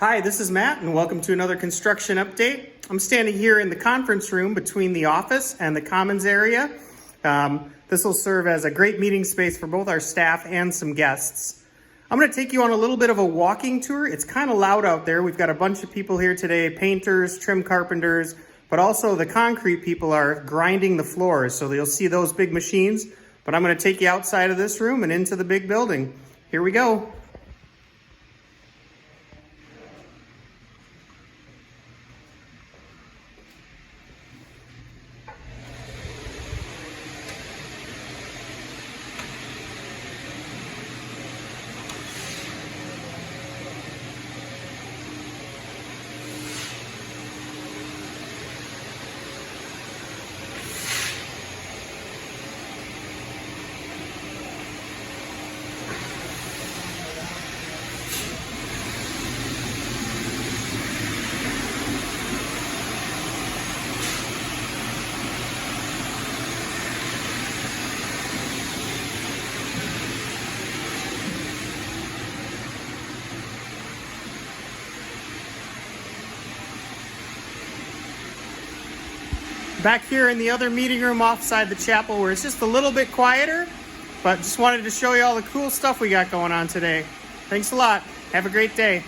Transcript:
Hi, this is Matt, and welcome to another construction update. I'm standing here in the conference room between the office and the commons area. This will serve as a great meeting space for both our staff and some guests. I'm going to take you on a little bit of a walking tour. It's kind of loud out there. We've got a bunch of people here today, painters, trim carpenters, but also the concrete people are grinding the floors, so you'll see those big machines. But I'm going to take you outside of this room and into the big building. Here we go. Back here in the other meeting room offside the chapel where it's just a little bit quieter, but just wanted to show you all the cool stuff we got going on today. Thanks a lot. Have a great day.